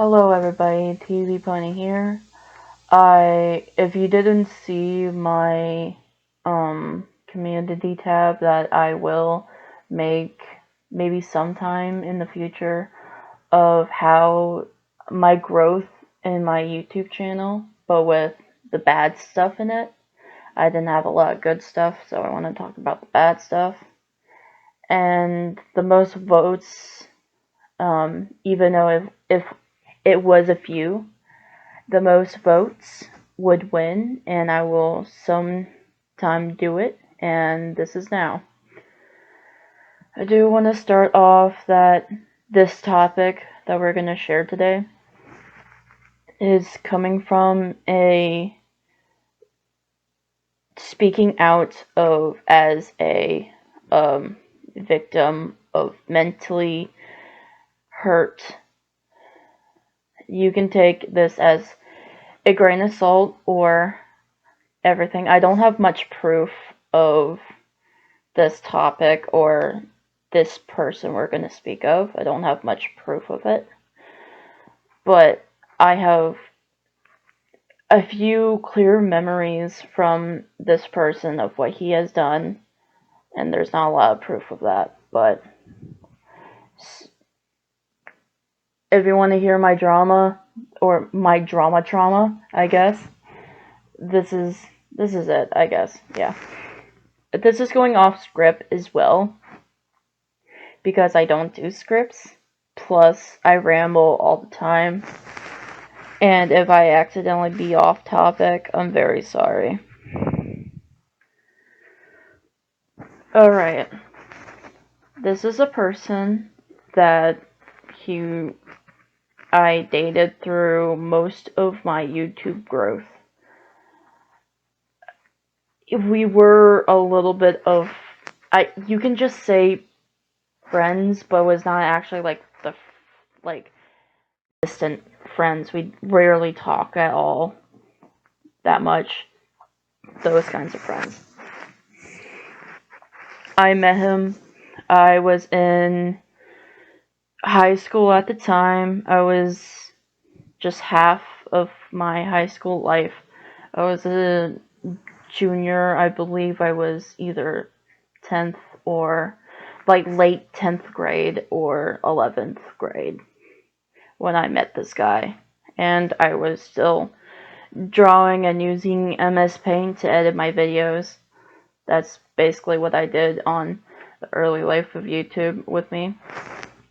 Hello everybody, TvPonie here. If you didn't see my community tab that I will make maybe sometime in the future of how my growth in my YouTube channel, but with the bad stuff in it. I didn't have a lot of good stuff, so I want to talk about the bad stuff. And the most votes, even though if it was a few, the most votes would win, and I will sometime do it, and this is now. I do want to start off that this topic that we're going to share today is coming from a speaking out of as a victim of mentally hurt. You can take this as a grain of salt or everything. I don't have much proof of this topic or this person we're going to speak of. I don't have much proof of it. But I have a few clear memories from this person of what he has done, and there's not a lot of proof of that. But if you want to hear my drama, or my drama trauma, I guess, this is it, I guess. Yeah. This is going off script as well, because I don't do scripts, plus I ramble all the time, and if I accidentally be off topic, I'm very sorry. Alright, this is a person that I dated through most of my YouTube growth. We were a little bit of, you can just say friends, but it was not actually like distant friends. We rarely talk at all, that much, those kinds of friends. I met him, I was in high school at the time. I was just half of my high school life. I was a junior. I believe I was either 10th or late 10th grade or 11th grade when I met this guy, and I was still drawing and using MS Paint to edit my videos. That's basically what I did on the early life of YouTube with me.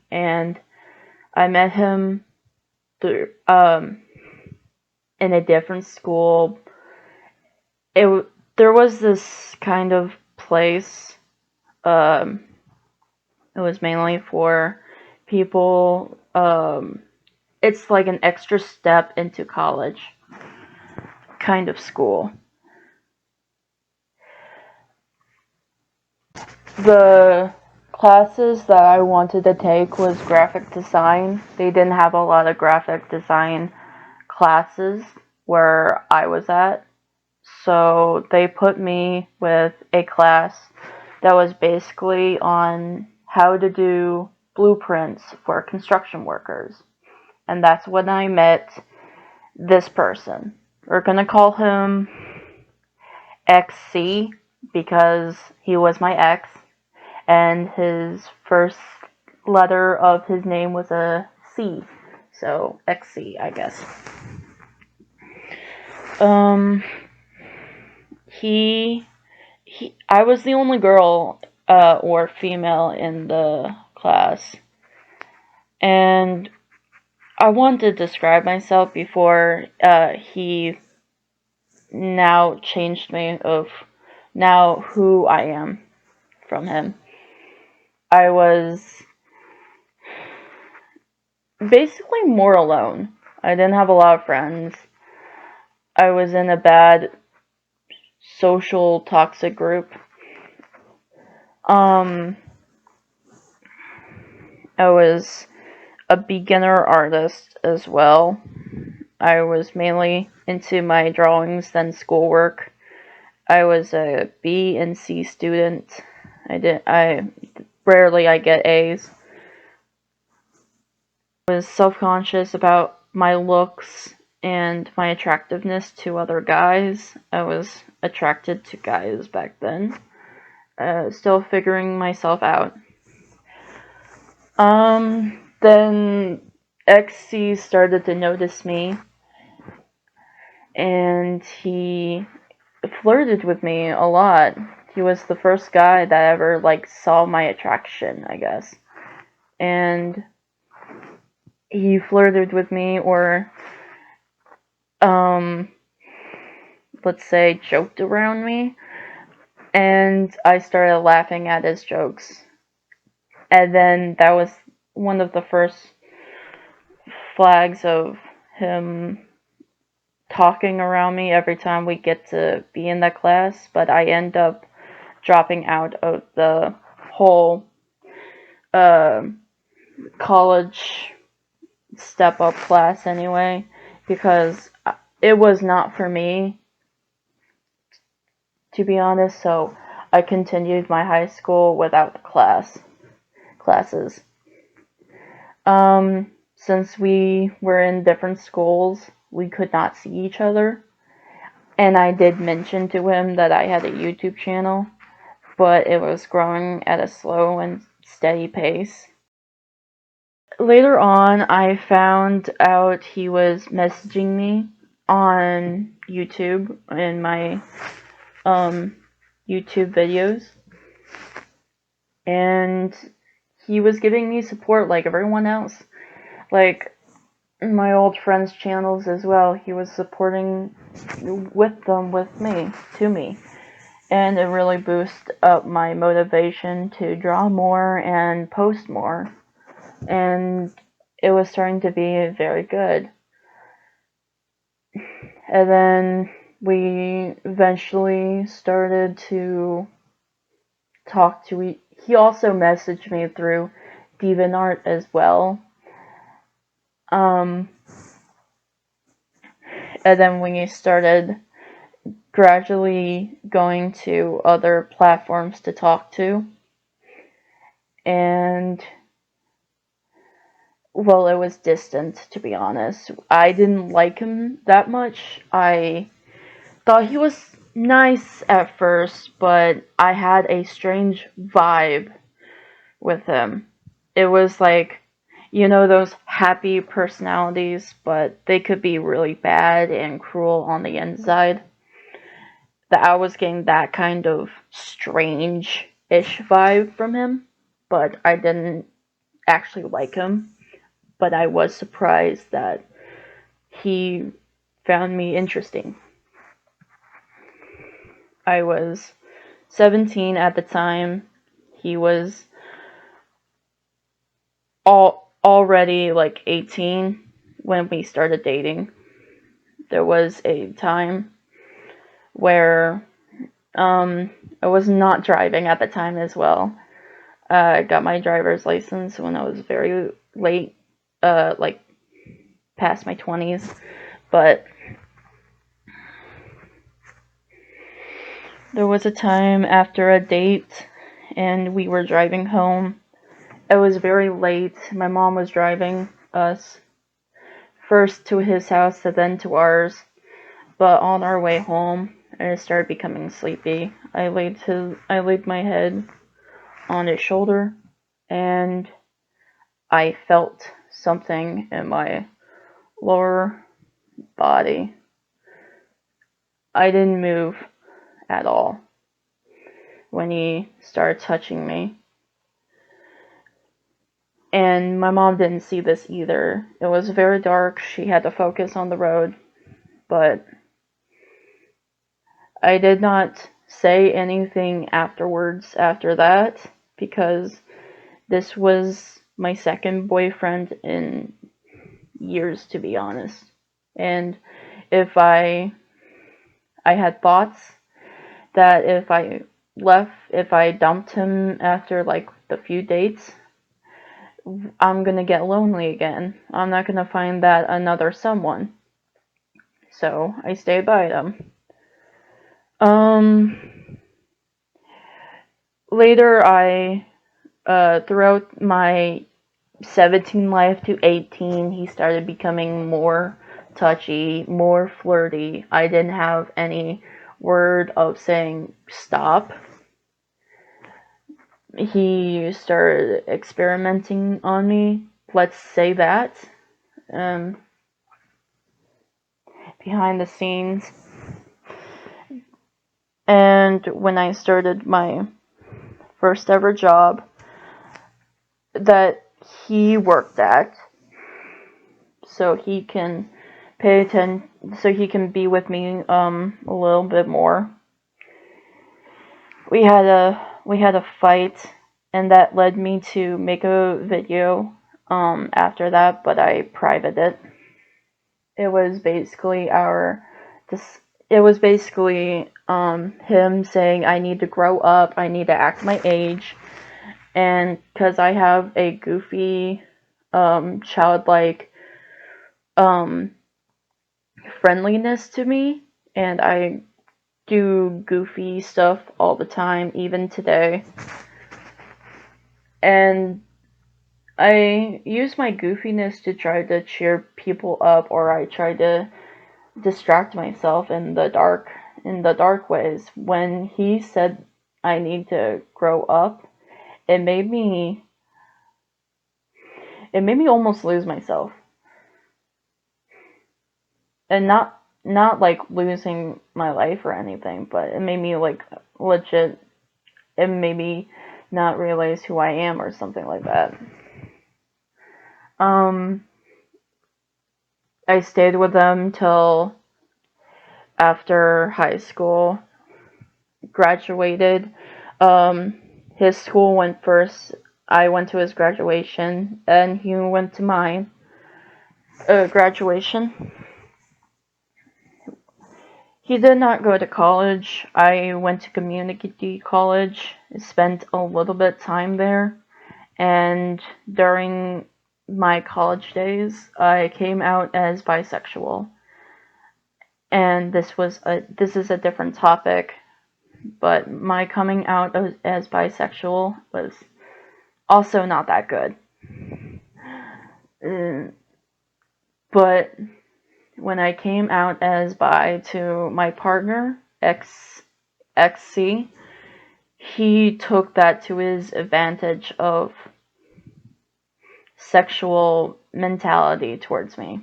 And I met him through in a different school. There was this kind of place. It was mainly for people. It's like an extra step into college kind of school. The classes that I wanted to take was graphic design. They didn't have a lot of graphic design classes where I was at, so they put me with a class that was basically on how to do blueprints for construction workers. And that's when I met this person. We're gonna call him XC because he was my ex, and his first letter of his name was a C, so XC, I guess. I was the only girl or female in the class, and I wanted to describe myself before he now changed me of now who I am from him. I was basically more alone. I didn't have a lot of friends. I was in a bad social toxic group. I was a beginner artist as well. I was mainly into my drawings than schoolwork. I was a B and C student. Rarely I get A's. I was self-conscious about my looks and my attractiveness to other guys. I was attracted to guys back then. Still figuring myself out. Then XC started to notice me, and he flirted with me a lot. He was the first guy that ever, like, saw my attraction, I guess. And he flirted with me, or, let's say, joked around me. And I started laughing at his jokes. And then that was one of the first flags of him talking around me every time we get to be in that class, but I end up dropping out of the whole college step-up class anyway, because it was not for me, to be honest, so I continued my high school without the classes. Since we were in different schools, we could not see each other. And I did mention to him that I had a YouTube channel, but it was growing at a slow and steady pace. Later on, I found out he was messaging me on YouTube in my YouTube videos. And he was giving me support like everyone else. Like my old friends' channels as well. He was supporting with me, to me. And it really boosted up my motivation to draw more and post more. And it was starting to be very good. And then we eventually started to talk to he also messaged me through DeviantArt as well. And then we started gradually going to other platforms to talk to. And, well, it was distant, to be honest. I didn't like him that much. I thought he was nice at first, but I had a strange vibe with him. It was like, you know, those happy personalities, but they could be really bad and cruel on the inside. That I was getting that kind of strange-ish vibe from him, but I didn't actually like him. But I was surprised that he found me interesting. I was 17 at the time. He was already like 18 when we started dating. There was a time where I was not driving at the time as well. I got my driver's license when I was very late, like past my 20s, but there was a time after a date and we were driving home. It was very late. My mom was driving us first to his house and then to ours, but on our way home, I started becoming sleepy. I laid my head on his shoulder, and I felt something in my lower body. I didn't move at all when he started touching me. And my mom didn't see this either. It was very dark. She had to focus on the road, but I did not say anything afterwards after that, because this was my second boyfriend in years, to be honest. And if I had thoughts that if I dumped him after like the few dates, I'm gonna get lonely again. I'm not gonna find that another someone. So I stayed by them. Later throughout my 17 life to 18, he started becoming more touchy, more flirty. I didn't have any word of saying stop. He started experimenting on me, let's say that, behind the scenes. And when I started my first ever job that he worked at, so he can pay attention, so he can be with me a little bit more. We had a fight, and that led me to make a video after that, but I privated it. It was basically him saying I need to grow up, I need to act my age, and because I have a goofy, childlike friendliness to me, and I do goofy stuff all the time, even today. And I use my goofiness to try to cheer people up, or I try to distract myself in the dark ways. When he said I need to grow up, it made me almost lose myself. And not like losing my life or anything, but it made me like legit, it made me not realize who I am or something like that. I stayed with them till after high school, graduated. His school went first. I went to his graduation, and he went to mine. Graduation. He did not go to college. I went to community college, spent a little bit of time there, and during my college days, I came out as bisexual. And this is a different topic, but my coming out as bisexual was also not that good. But when I came out as bi to my partner, XC, he took that to his advantage of sexual mentality towards me.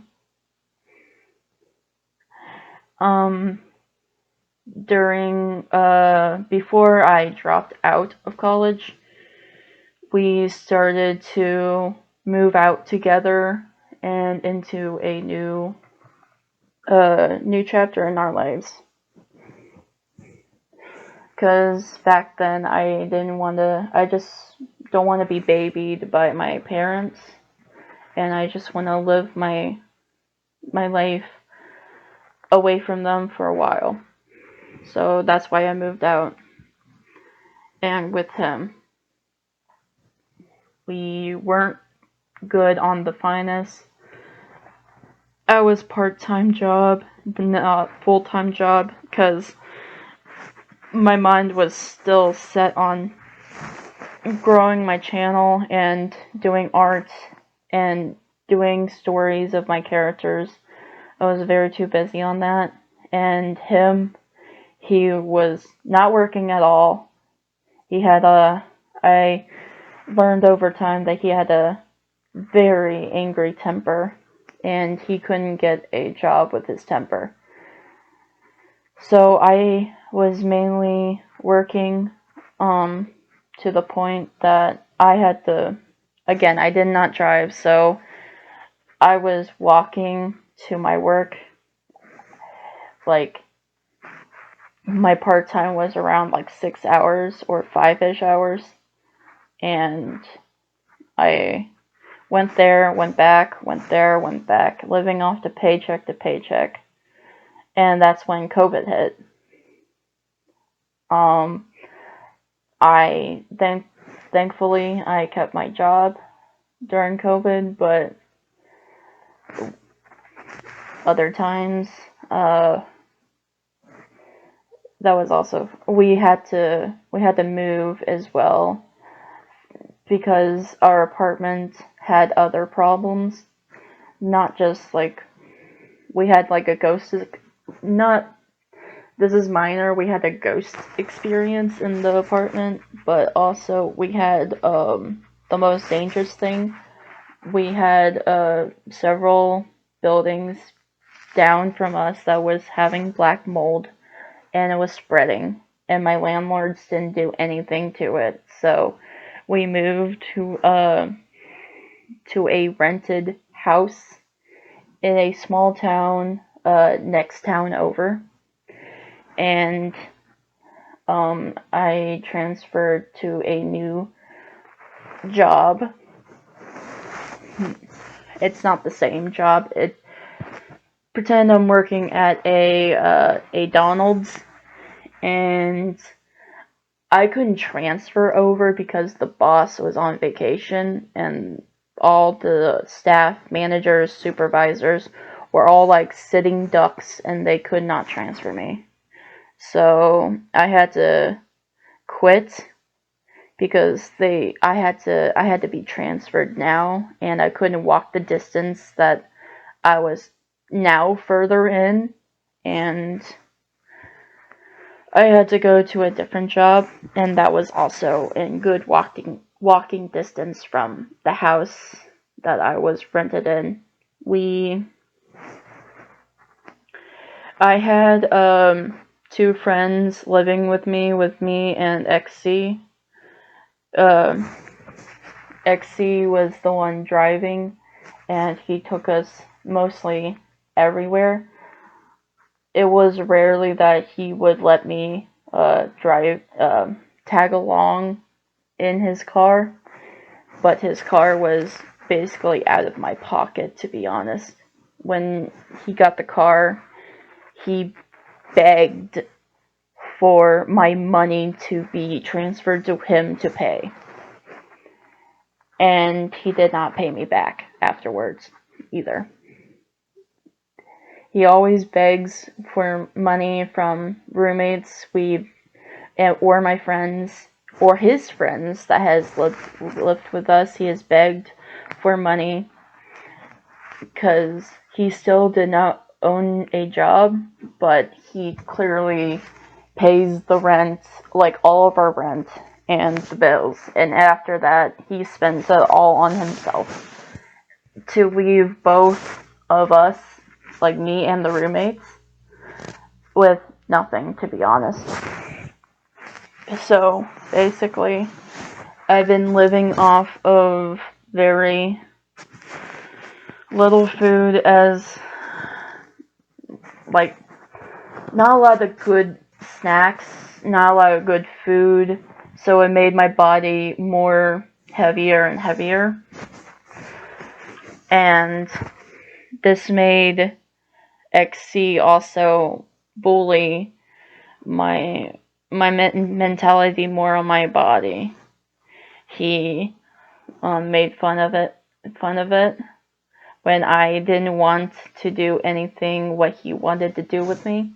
Before I dropped out of college, we started to move out together and into a new chapter in our lives. Because back then I just don't want to be babied by my parents, and I just want to live my life away from them for a while. So that's why I moved out. And with him, we weren't good on the finance. I was part-time job, not full-time job, because my mind was still set on growing my channel and doing art and doing stories of my characters. I was very too busy on that. And he was not working at all. I learned over time that he had a very angry temper, and he couldn't get a job with his temper. So I was mainly working to the point that I had to, again, I did not drive, so I was walking to my work. Like, my part-time was around like 6 hours or 5-ish hours, and I went there, went back, went there, went back, living off the paycheck to paycheck. And that's when COVID hit. Thankfully, I kept my job during COVID, but other times, that was also, we had to move as well, because our apartment had other problems. Not just like, we had like a ghost, not, this is minor, we had a ghost experience in the apartment, but also we had the most dangerous thing. We had several buildings down from us that was having black mold, and it was spreading, and my landlords didn't do anything to it. So we moved to a rented house in a small town next town over, and I transferred to a new job. It's not the same job. Pretend I'm working at a Donald's, and I couldn't transfer over because the boss was on vacation, and all the staff, managers, supervisors were all like sitting ducks, and they could not transfer me. So I had to quit because I had to be transferred now, and I couldn't walk the distance that I was now further in, and I had to go to a different job, and that was also in good walking distance from the house that I was rented in. I had two friends living with me and XC. XC was the one driving, and he took us mostly everywhere. It was rarely that he would let me tag along in his car, but his car was basically out of my pocket, to be honest. When he got the car, he begged for my money to be transferred to him to pay. And he did not pay me back afterwards either. He always begs for money from roommates, or my friends, or his friends that has lived with us. He has begged for money because he still did not own a job, but he clearly pays the rent, like all of our rent and the bills, and after that he spends it all on himself to leave both of us, like me and the roommates, with nothing, to be honest. So basically, I've been living off of very little food, as like not a lot of good snacks, not a lot of good food, so it made my body more heavier and heavier. And this made XC also bully my mentality more on my body. He made fun of it when I didn't want to do anything what he wanted to do with me.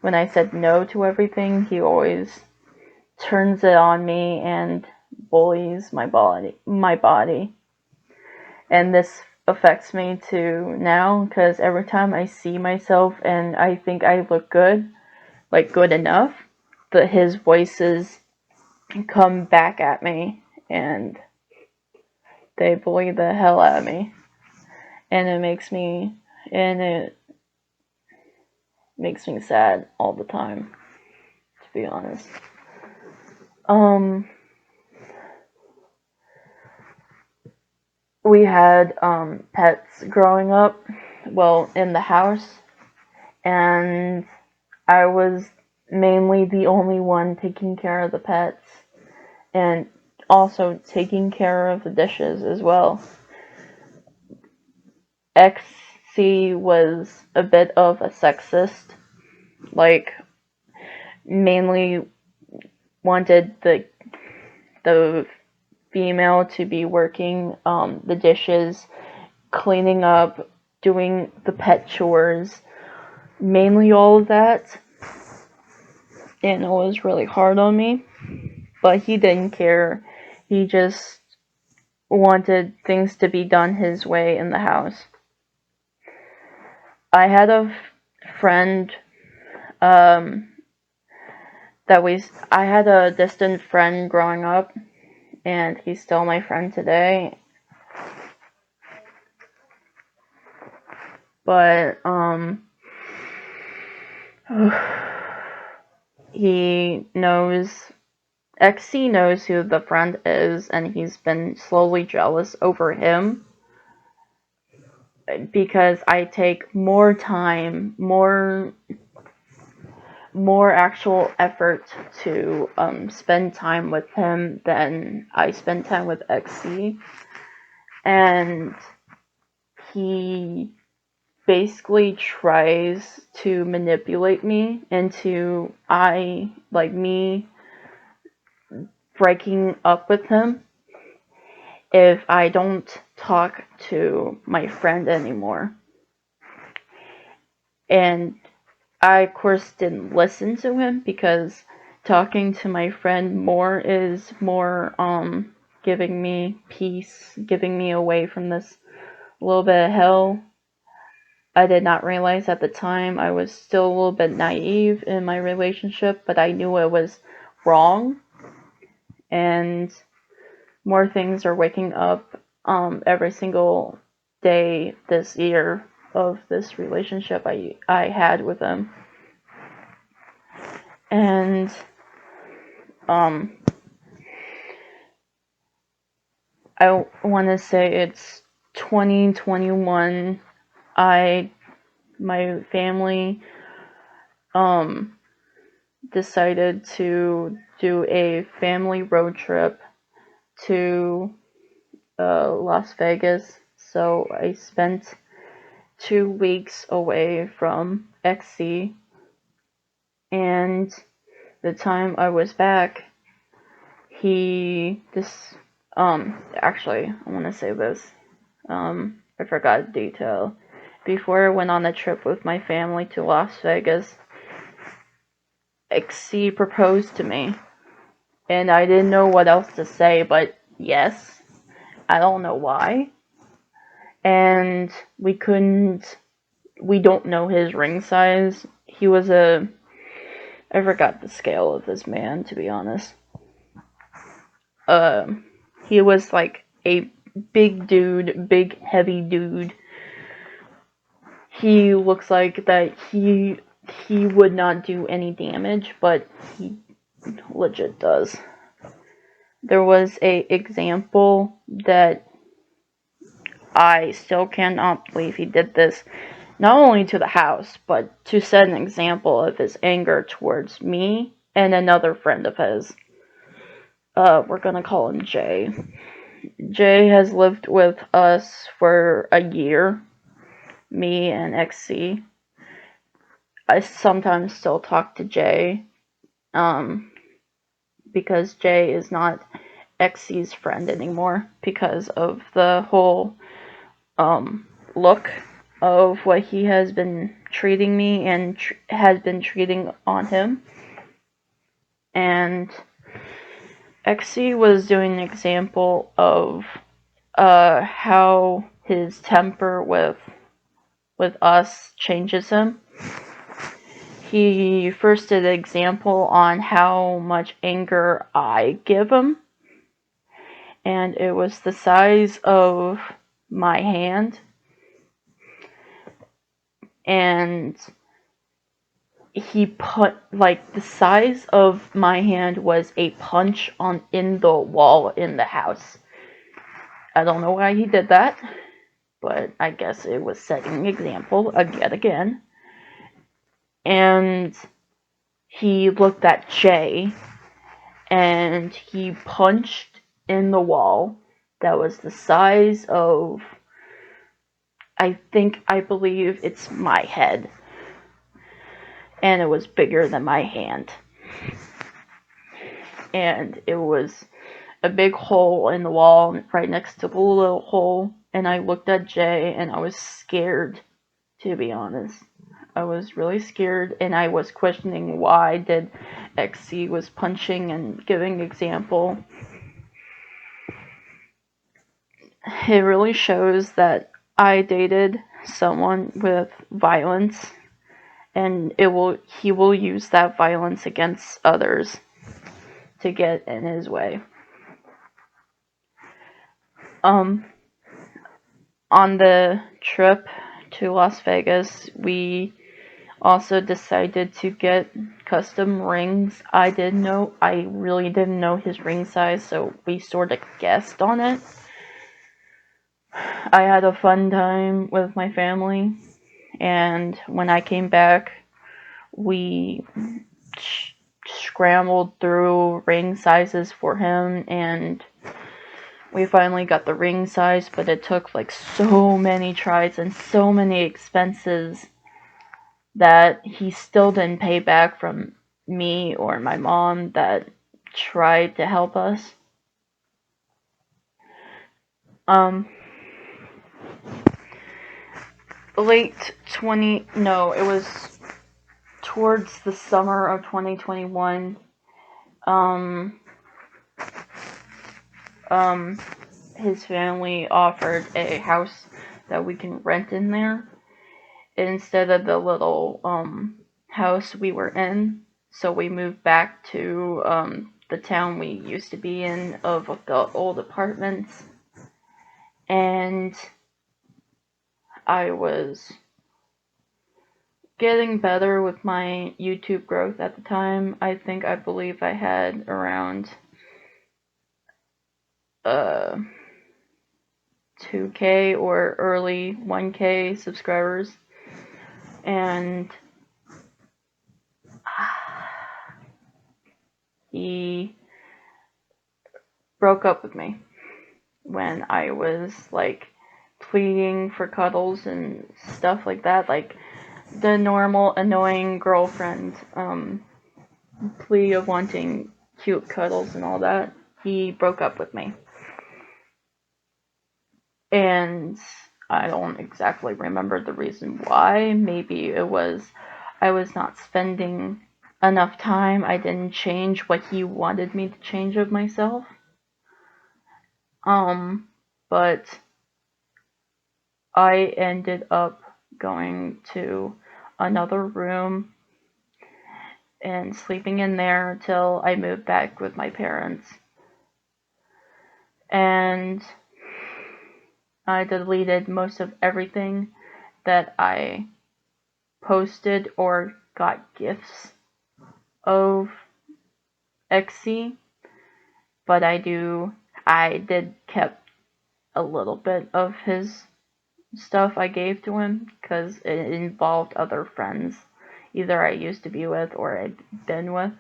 When I said no to everything, he always turns it on me and bullies my body. And this affects me too now, because every time I see myself and I think I look good, like good enough, but his voices come back at me and they bully the hell out of me. And it makes me sad all the time, to be honest. We had pets growing up, well, in the house, and I was mainly the only one taking care of the pets, and also taking care of the dishes as well. XC was a bit of a sexist, like, mainly wanted the female to be working the dishes, cleaning up, doing the pet chores, mainly all of that. And it was really hard on me, but he didn't care. He just wanted things to be done his way in the house. I had a friend, I had a distant friend growing up, and he's still my friend today. But, XC knows who the friend is, and he's been slowly jealous over him because I take more time, more actual effort to spend time with him than I spend time with XC. And he basically tries to manipulate me into me breaking up with him if I don't talk to my friend anymore. And I, of course, didn't listen to him because talking to my friend more is more giving me peace, giving me away from this little bit of hell. I did not realize at the time. I was still a little bit naive in my relationship, but I knew it was wrong. And more things are waking up every single day this year of this relationship I had with him. And I want to say it's 2021. My family decided to do a family road trip to Las Vegas. So I spent 2 weeks away from XC, and the time I was back, actually, I want to say this, I forgot a detail. Before I went on the trip with my family to Las Vegas, XC proposed to me, and I didn't know what else to say but yes. I don't know why. And we don't know his ring size. He was I forgot the scale of this man, to be honest. He was like a big dude, big heavy dude. He looks like that he would not do any damage, but he legit does. There was a example that I still cannot believe he did this, not only to the house, but to set an example of his anger towards me and another friend of his. We're gonna call him Jay. Jay has lived with us for a year, me and XC. I sometimes still talk to Jay, because Jay is not XC's friend anymore because of the whole look of what he has been treating me and has been treating on him. And XC was doing an example of how his temper with us changes him. He first did an example on how much anger I give him, and it was the size of my hand, and he put, like, the size of my hand was a punch in the wall in the house. I don't know why he did that, but I guess it was setting an example yet again. And he looked at Jay, and he punched in the wall that was the size of, I believe it's my head. And it was bigger than my hand. And it was a big hole in the wall right next to the little hole. And I looked at Jay and I was scared, to be honest. I was really scared, and I was questioning why did XC was punching and giving example. it really shows that I dated someone with violence, and he will use that violence against others to get in his way. On the trip to Las Vegas, we also decided to get custom rings. I really didn't know his ring size, so we sort of guessed on it. I had a fun time with my family, and when I came back, we scrambled through ring sizes for him, and we finally got the ring size, but it took like so many tries and so many expenses that he still didn't pay back from me or my mom that tried to help us. It was towards the summer of 2021. His family offered a house that we can rent in there instead of the little house we were in. So we moved back to the town we used to be in of the old apartments, and I was getting better with my YouTube growth at the time. I believe I had around 2K or early 1K subscribers, and he broke up with me when I was like pleading for cuddles and stuff like that, like the normal annoying girlfriend plea of wanting cute cuddles and all that. He broke up with me, and I don't exactly remember the reason why. Maybe it was I was not spending enough time. I didn't change what he wanted me to change of myself. But I ended up going to another room and sleeping in there until I moved back with my parents. And I deleted most of everything that I posted or got gifts of XC, but I did kept a little bit of his stuff I gave to him because it involved other friends, either I used to be with or I'd been with.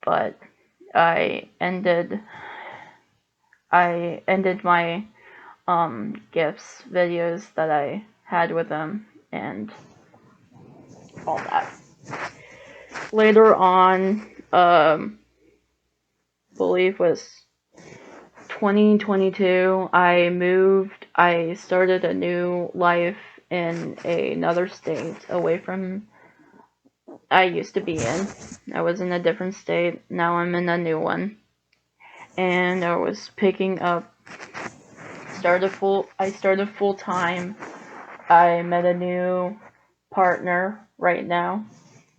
But I ended my gifts videos that I had with him and all that. Later on, believe was 2022, I started a new life in another state away from I used to be in. I was in a different state, now I'm in a new one. And I was picking up, I started full time. I met a new partner right now,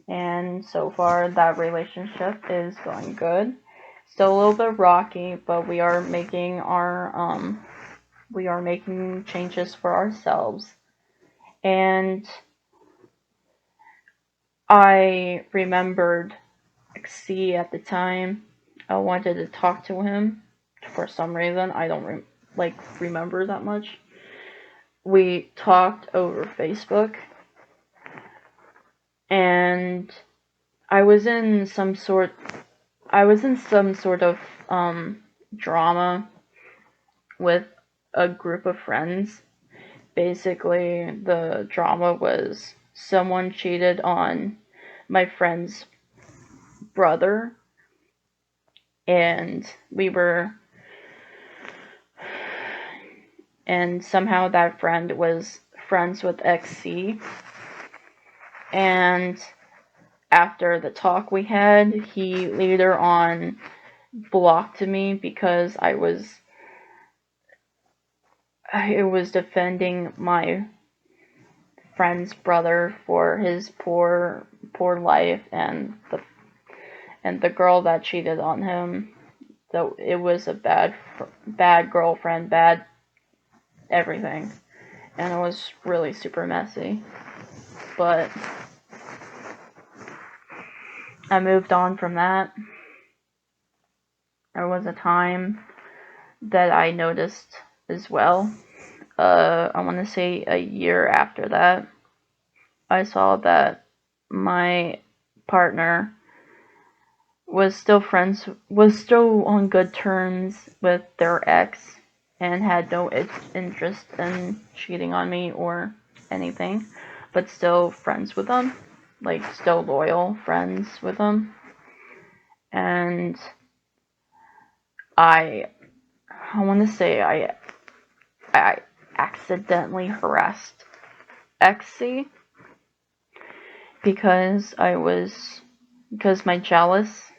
and so far that relationship is going good. Still a little bit rocky, but we are making changes for ourselves. And I remembered C at the time. I wanted to talk to him for some reason. I don't remember that much. We talked over Facebook, and I was in some sort of drama with a group of friends. Basically, the drama was someone cheated on my friend's brother, and somehow that friend was friends with XC. And after the talk we had, he later on blocked me because I was defending my friend's brother for his poor life and the girl that cheated on him. So it was a bad girlfriend, bad everything, and it was really super messy. But I moved on from that. There was a time that I noticed as well. I want to say a year after that, I saw that my partner was still on good terms with their ex, and had no interest in cheating on me or anything, but still friends with them, like still loyal friends with them. And I want to say I accidentally harassed XC because my jealous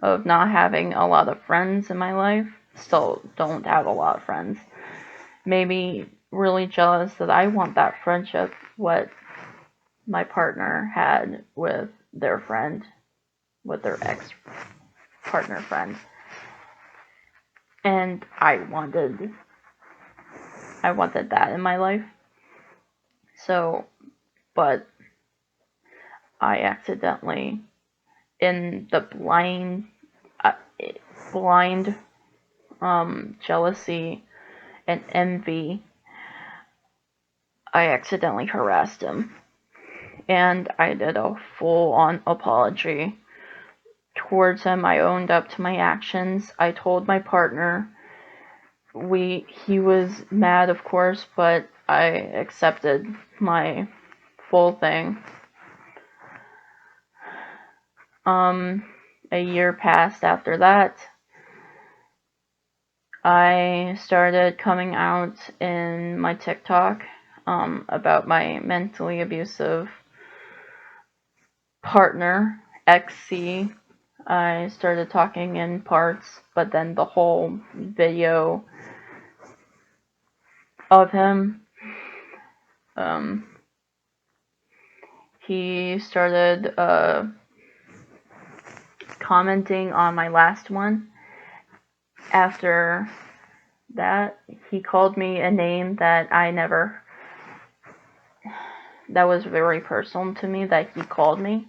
of not having a lot of friends in my life. Still don't have a lot of friends. Maybe really jealous that I want that friendship what my partner had with their friend, with their ex-partner friend. And I wanted that in my life. So, but I accidentally, in the blind jealousy and envy, I accidentally harassed him. And I did a full-on apology towards him. I owned up to my actions. I told my partner. He was mad, of course, but I accepted my full thing. A year passed after that. I started coming out in my TikTok about my mentally abusive partner, XC. I started talking in parts, but then the whole video of him, he started commenting on my last one. After that, he called me a name that that was very personal to me, that he called me.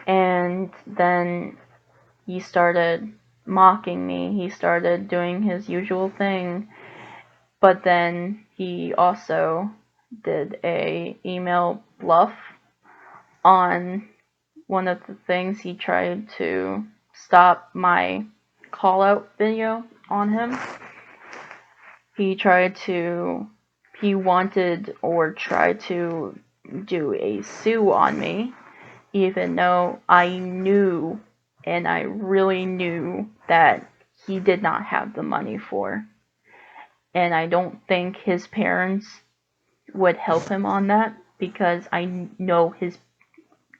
And then he started mocking me. He started doing his usual thing. But then he also did a email bluff on one of the things. He tried to stop my call out video on him. He wanted or tried to do a sue on me, even though I knew, and I really knew, that he did not have the money for. And I don't think his parents would help him on that, because I know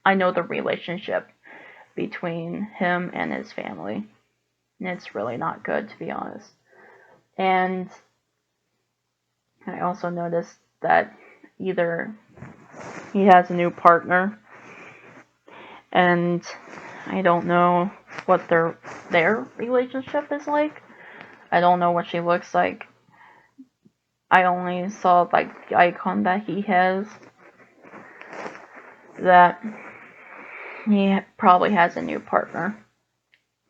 the relationship between him and his family. And it's really not good, to be honest. And I also noticed that either he has a new partner, and I don't know what their relationship is like. I don't know what she looks like. I only saw like the icon that he has, that he probably has a new partner.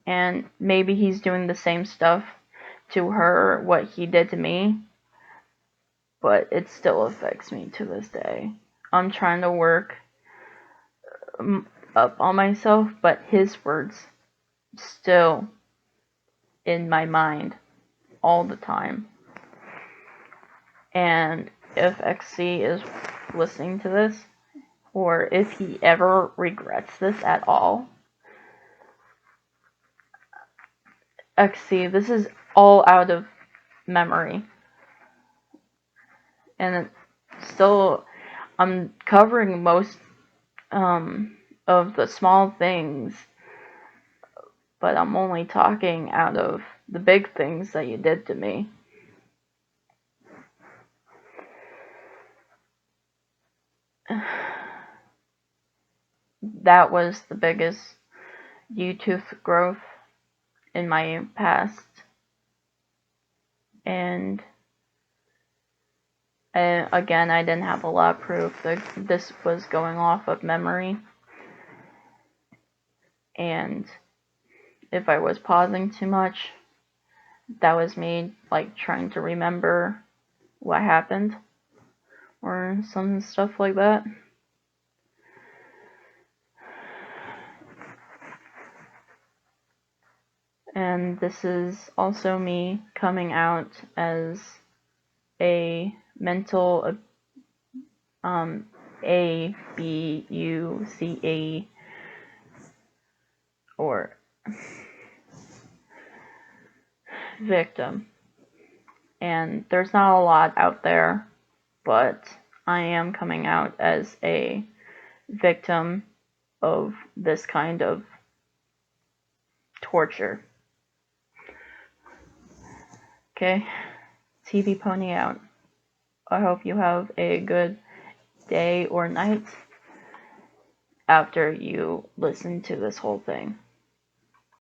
And maybe he's doing the same stuff to her what he did to me, but it still affects me to this day. I'm trying to work up on myself, but his words still in my mind all the time. And if XC is listening to this, or if he ever regrets this at all, XC, this is all out of memory. And still, I'm covering most of the small things but I'm only talking out of the big things that you did to me. That was the biggest YouTube growth in my past, and again, I didn't have a lot of proof that this was going off of memory, and if I was pausing too much, that was me like trying to remember what happened or some stuff like that. And this is also me coming out as a mental ABUCA or victim. And there's not a lot out there, but I am coming out as a victim of this kind of torture. Okay, TvPonie out. I hope you have a good day or night after you listen to this whole thing.